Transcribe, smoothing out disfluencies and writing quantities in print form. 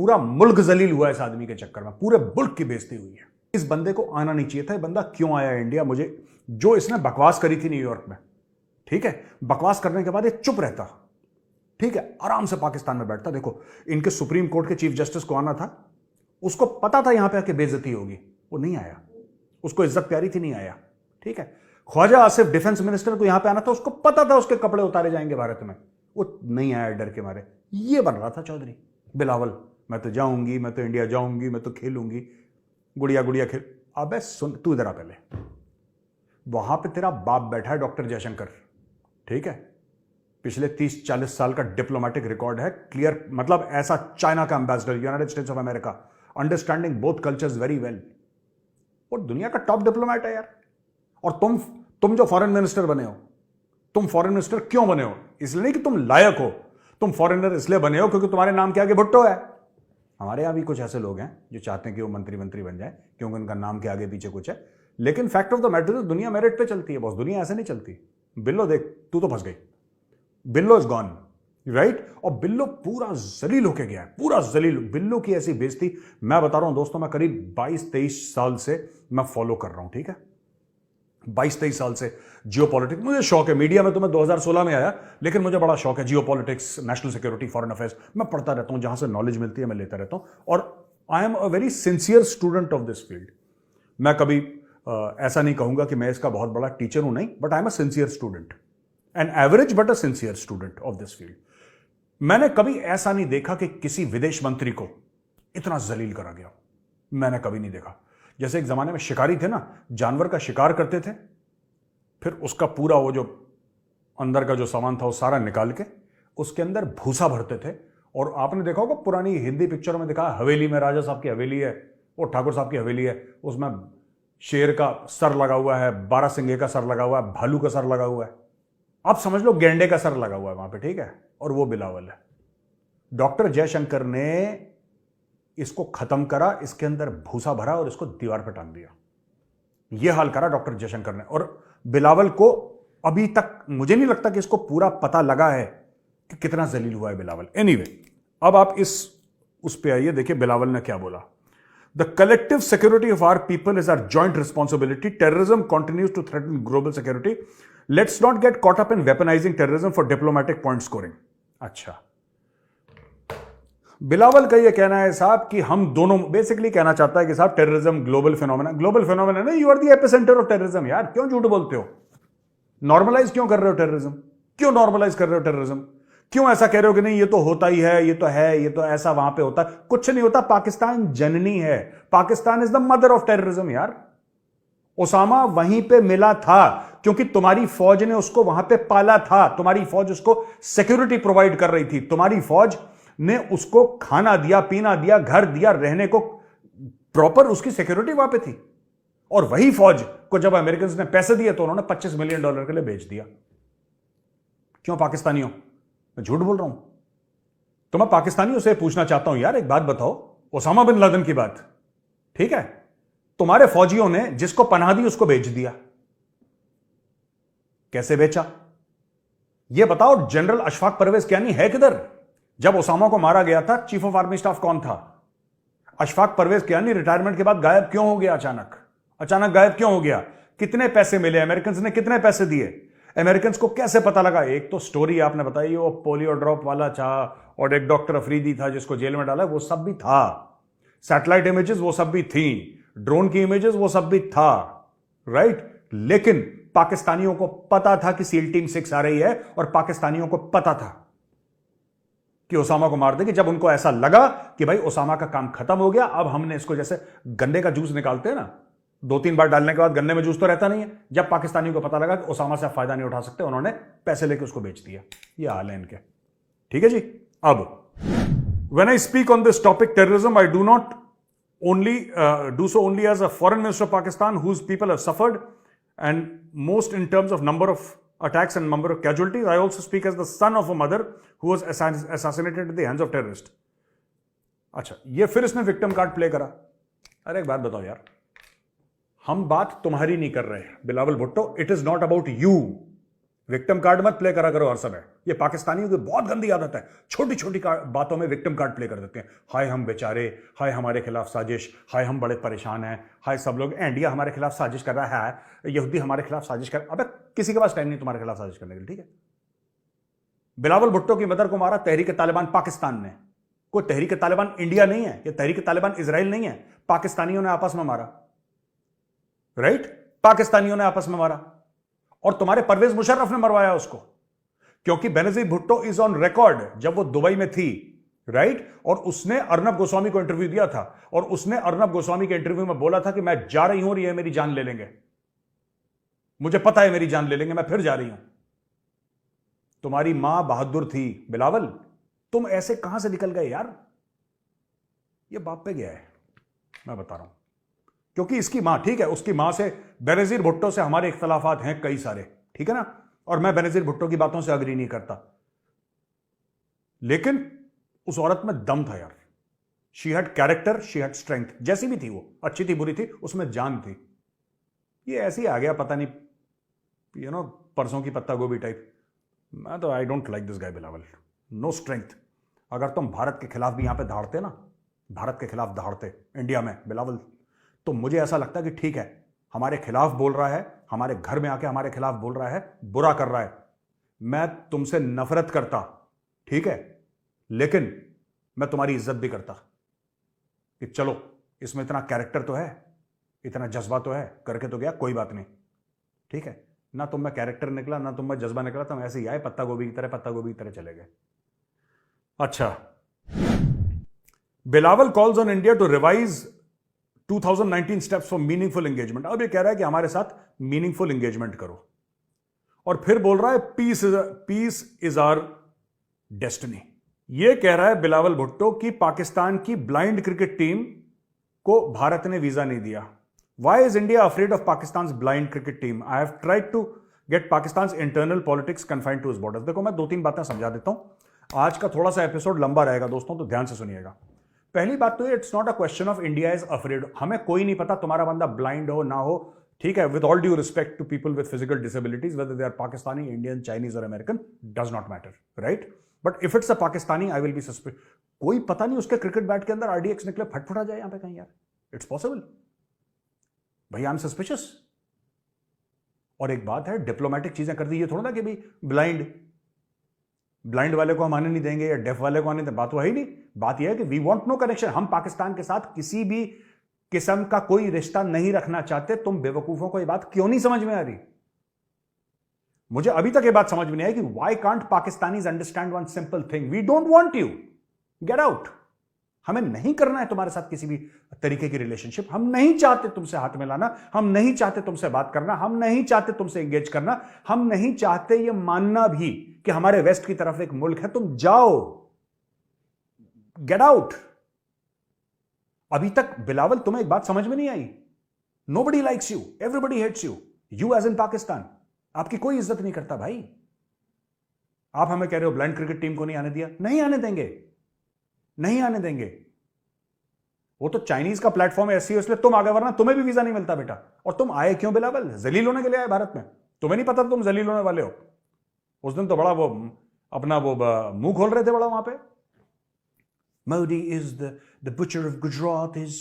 पूरा मुल्क जलील हुआ है इस आदमी के चक्कर में, पूरे मुल्क की बेइज्जती हुई है। इस बंदे को आना नहीं चाहिए था। ये बंदा क्यों आया इंडिया? मुझे जो इसने बकवास करी थी न्यूयॉर्क में, ठीक है, बकवास करने के बाद ये चुप रहता, ठीक है, आराम से पाकिस्तान में बैठता। देखो, इनके सुप्रीम कोर्ट के चीफ जस्टिस को आना था, उसको पता था यहां पे आके बेइज्जती होगी, वो नहीं आया। उसको इज्जत प्यारी थी, नहीं आया, ठीक है। ख्वाजा आसिफ डिफेंस मिनिस्टर को यहां पे आना था, उसको पता था उसके कपड़े उतारे जाएंगे भारत में, वो नहीं आया डर के मारे। ये बन रहा था चौधरी बिलावल, मैं तो जाऊंगी, मैं तो इंडिया जाऊंगी, मैं तो खेलूंगी, गुड़िया गुड़िया खेल। अबे सुन, तू इधर आ पहले। वहां पे तेरा बाप बैठा है डॉक्टर जयशंकर, ठीक है, पिछले 30-40 साल का डिप्लोमेटिक रिकॉर्ड है, क्लियर, मतलब ऐसा चाइना का ambassador, United states of America, understanding both cultures very well, और दुनिया का टॉप डिप्लोमेट है यार। और तुम जो फॉरेन मिनिस्टर बने हो, तुम फॉरेन मिनिस्टर क्यों बने हो? इसलिए नहीं कि तुम लायक हो, तुम फॉरेनर इसलिए बने हो क्योंकि तुम्हारे नाम के आगे भुट्टो है। हमारे यहां भी कुछ ऐसे लोग हैं जो चाहते हैं कि वो मंत्री बन जाए क्योंकि उनका नाम के आगे पीछे कुछ है, लेकिन fact of the matter is दुनिया मेरिट पे चलती है बॉस, दुनिया ऐसे नहीं चलती। बिल्लो देख, तू तो फंस गई, बिल्लो इज गॉन, राइट। और बिल्लो पूरा जलील होके गया है, पूरा जलील। बिल्लो की ऐसी बेइज्जती मैं बता रहा हूं दोस्तों, मैं करीब 22-23 साल से मैं फॉलो कर रहा हूं, ठीक है, 22-23 साल से जियोपॉलिटिक्स। मुझे शौक है, मीडिया में तो मैं 2016 में आया, लेकिन मुझे बड़ा शौक है geopolitics, national security, foreign affairs. मैं पढ़ता रहता हूं, जहां से नॉलेज मिलती है मैं लेता रहता हूं, और I am a very sincere student of this field. मैं कभी ऐसा नहीं कहूंगा कि मैं इसका बहुत बड़ा टीचर हूं, नहीं, but I am a sincere student, an average but a sincere student of this field. मैंने कभी ऐसा नहीं देखा कि किसी विदेश मंत्री को इतना जलील करा गया, मैंने कभी नहीं देखा। जैसे एक जमाने में शिकारी थे ना, जानवर का शिकार करते थे, फिर उसका पूरा वो जो अंदर का जो सामान था वो सारा निकाल के उसके अंदर भूसा भरते थे। और आपने देखा होगा पुरानी हिंदी पिक्चरों में दिखा, हवेली में राजा साहब की हवेली है, वो ठाकुर साहब की हवेली है, उसमें शेर का सर लगा हुआ है, बारहसिंगे का सर लगा हुआ है, भालू का सर लगा हुआ है, आप समझ लो गेंडे का सर लगा हुआ है वहां पे, ठीक है, और वो बिलावल है। डॉक्टर जयशंकर ने इसको खत्म करा, इसके अंदर भूसा भरा और इसको दीवार पर टांग दिया। यह हाल करा डॉक्टर जयशंकर ने। और बिलावल को अभी तक मुझे नहीं लगता कि इसको पूरा पता लगा है कि कितना जलील हुआ है बिलावल। एनीवे, अब आप उस पे आइए, देखिए बिलावल ने क्या बोला। The collective security of our people is our joint responsibility, terrorism continues to threaten global security, let's not get caught up in weaponising terrorism for diplomatic point scoring. अच्छा, बिलावल का यह कहना है साहब कि हम दोनों, बेसिकली कहना चाहता है कि साहब टेररिज्म ग्लोबल फिनोमेना नहीं, you are the epicentre of terrorism. यार क्यों झूठ बोलते हो? नॉर्मलाइज क्यों कर रहे हो टेररिज्म? क्यों नॉर्मलाइज कर रहे हो टेररिज्म? क्यों ऐसा कह रहे हो कि नहीं ये तो होता ही है, ये तो है, ये तो ऐसा वहां पे होता है? कुछ नहीं होता, पाकिस्तान जननी है, Pakistan is the mother of terrorism. यार ओसामा वहीं पे मिला था क्योंकि तुम्हारी फौज ने उसको वहां पे पाला था, तुम्हारी फौज उसको सिक्योरिटी प्रोवाइड कर रही थी, तुम्हारी फौज ने उसको खाना दिया, पीना दिया, घर दिया, रहने को, प्रॉपर उसकी सिक्योरिटी वहां पे थी। और वही फौज को जब अमेरिकन ने पैसे दिए तो उन्होंने $25 मिलियन के लिए बेच दिया। क्यों पाकिस्तानियों? मैं झूठ बोल रहा हूं? तो मैं पाकिस्तानियों से पूछना चाहता हूं, यार एक बात बताओ, ओसामा बिन लादेन की बात, ठीक है, तुम्हारे फौजियों ने जिसको पनाह दी उसको बेच दिया। कैसे बेचा? यह बताओ। जनरल अशफाक परवेज कियानी है किधर? जब ओसामा को मारा गया था, चीफ ऑफ आर्मी स्टाफ कौन था? अशफाक परवेज कियानी रिटायरमेंट के बाद गायब क्यों हो गया? अचानक गायब क्यों हो गया? कितने पैसे मिले? अमेरिकन ने कितने पैसे दिए? अमेरिकन को कैसे पता लगा? एक तो स्टोरी आपने बताई, वो पोलियो ड्रॉप वाला था, और एक डॉक्टर अफरीदी था जिसको जेल में डाला, वो सब भी था। सैटेलाइट इमेजेस वो सब भी थी, ड्रोन की इमेजेस वो सब भी था, राइट। लेकिन पाकिस्तानियों को पता था कि सील टीम 6 आ रही है, और पाकिस्तानियों को पता था कि ओसामा को मार देंगे। जब उनको ऐसा लगा कि भाई ओसामा का काम खत्म हो गया, अब हमने इसको, जैसे गन्ने का जूस निकालते हैं ना, 2-3 बार डालने के बाद गन्ने में जूस तो रहता नहीं है, जब पाकिस्तानियों को पता लगा कि ओसामा से आप फायदा नहीं उठा सकते, उन्होंने पैसे लेके उसको बेच दिया। ये हाल है इनके, ठीक है जी। अब when I speak on this topic terrorism, I do not only do so only as a foreign minister of Pakistan whose people have suffered, and most in terms of number of attacks and number of casualties. I also speak as the son of a mother who was assassinated at the hands of terrorists. अच्छा, ये फिर इसने victim card play करा। अरे एक बात बताओ यार, हम बात तुम्हारी नहीं कर रहे हैं Bilawal Bhutto, it is not about you, victim card मत प्ले करा करो हर समय। ये पाकिस्तानियों की बहुत गंदी आदत है, छोटी छोटी बातों में विक्टिम कार्ड प्ले कर देते हैं। हाय हम बेचारे, हाय हमारे खिलाफ साजिश, हाय हम बड़े परेशान हैं, हाय सब लोग, इंडिया हमारे खिलाफ साजिश कर रहा है, यहूदी हमारे खिलाफ साजिश कर। अबे किसी के पास टाइम नहीं तुम्हारे खिलाफ साजिश करने के लिए, ठीक है। बिलावल भुट्टो की मदर को मारा तहरीक तालिबान पाकिस्तान ने, कोई तहरीक तालिबान इंडिया नहीं है, ये तहरीक तालिबान इजराइल नहीं है, पाकिस्तानियों ने आपस में मारा, राइट, पाकिस्तानियों ने आपस में मारा। और तुम्हारे परवेज मुशर्रफ ने मरवाया उसको, क्योंकि Benazir Bhutto is on record जब वो दुबई में थी, राइट, और उसने अर्नब गोस्वामी को इंटरव्यू दिया था, और उसने अर्नब गोस्वामी के इंटरव्यू में बोला था कि मैं जा रही हूं और ये मेरी जान ले लेंगे, मुझे पता है मेरी जान ले लेंगे, मैं फिर जा रही हूं। तुम्हारी मां बहादुर थी बिलावल, तुम ऐसे कहां से निकल गए यार। ये बाप पे गया है, मैं बता रहा हूं, क्योंकि इसकी मां, ठीक है, उसकी मां से, बेनजीर भुट्टो से हमारे इख्तलाफात हैं कई सारे, ठीक है ना, और मैं बेनजीर भुट्टो की बातों से अग्री नहीं करता, लेकिन उस औरत में दम था यार। She had character, she had strength, जैसी भी थी वो, अच्छी थी बुरी थी, उसमें जान थी। ये ऐसे ही आ गया, पता नहीं, यू नो, परसों की पत्ता गोभी टाइप। मैं तो I don't like this guy Bilawal, no strength. अगर तुम भारत के खिलाफ भी यहां पे दहाड़ते ना, भारत के खिलाफ दहाड़ते इंडिया में बिलावल, तो मुझे ऐसा लगता है कि ठीक है, हमारे खिलाफ बोल रहा है, हमारे घर में आके हमारे खिलाफ बोल रहा है, बुरा कर रहा है, मैं तुमसे नफरत करता, ठीक है, लेकिन मैं तुम्हारी इज्जत भी करता कि चलो इसमें इतना कैरेक्टर तो है, इतना जज्बा तो है, करके तो गया, कोई बात नहीं, ठीक है। ना तुम में कैरेक्टर निकला, ना तुम में जज्बा निकला, तुम ऐसे ही आए पत्ता गोभी की तरह, पत्ता गोभी की तरह चले गए। अच्छा, Bilawal calls on India to revise 2019 steps for meaningful engagement. अब ये कह रहा है कि हमारे साथ मीनिंगफुल एंगेजमेंट करो, और फिर बोल रहा है पीस इज आवर डेस्टिनी। ये कह रहा है बिलावल भुट्टो कि पाकिस्तान की ब्लाइंड क्रिकेट टीम को भारत ने वीजा नहीं दिया। Why is India afraid of Pakistan blind cricket team? I have tried to get Pakistan internal politics confined to is borders. देखो, मैं 2-3 बातें समझा देता हूं, आज का थोड़ा सा एपिसोड लंबा रहेगा दोस्तों, तो ध्यान से सुनिएगा। पहली बात तो it's not a question of India is afraid. हमें कोई नहीं पता तुम्हारा बंदा ब्लाइंड हो ना हो, ठीक है, with all due respect to people with physical disabilities, whether they are Pakistani, Indian, Chinese or American, does not matter, right. But if it's a Pakistani, I will be suspect. कोई पता नहीं उसके क्रिकेट बैट के अंदर आरडीएक्स निकले, फटफट आ जाए यहां पे कहीं यार, इट्स पॉसिबल भाई, आई एम सस्पिशियस। और एक बात है, डिप्लोमेटिक चीजें कर दी, ये थोड़ा ना कि भाई ब्लाइंड वाले को हम आने नहीं देंगे या डेफ वाले को आने देंगे, बात तो है ही नहीं। बात यह है कि वी वांट नो कनेक्शन, हम पाकिस्तान के साथ किसी भी किस्म का कोई रिश्ता नहीं रखना चाहते। तुम बेवकूफों को यह बात क्यों नहीं समझ में आ रही? मुझे अभी तक यह बात समझ में नहीं आई कि why can't Pakistanis understand one simple thing, we don't want you, get out. हमें नहीं करना है तुम्हारे साथ किसी भी तरीके की रिलेशनशिप, हम नहीं चाहते तुमसे हाथ मिलाना, हम नहीं चाहते तुमसे बात करना, हम नहीं चाहते तुमसे एंगेज करना, हम नहीं चाहते ये मानना भी कि हमारे वेस्ट की तरफ एक मुल्क है, तुम जाओ, गेट आउट। अभी तक बिलावल तुम्हें एक बात समझ में नहीं आई, nobody likes you, everybody hates you, you as in Pakistan, आपकी कोई इज्जत नहीं करता भाई। आप हमें कह रहे हो ब्लाइंड क्रिकेट टीम को नहीं आने दिया, नहीं आने देंगे, नहीं आने देंगे। वो तो चाइनीज का प्लेटफॉर्म है, ऐसी है, इसलिए तुम आगे, वरना तुम्हें भी वीजा नहीं मिलता बेटा। और तुम आए क्यों बिलावल? जलील होने के लिए आए भारत में? तुम्हें नहीं पता तुम जलील होने वाले हो? उस दिन तो बड़ा वो अपना वो मुंह खोल रहे थे बड़ा वहां पे, Modi is the butcher of Gujarat, is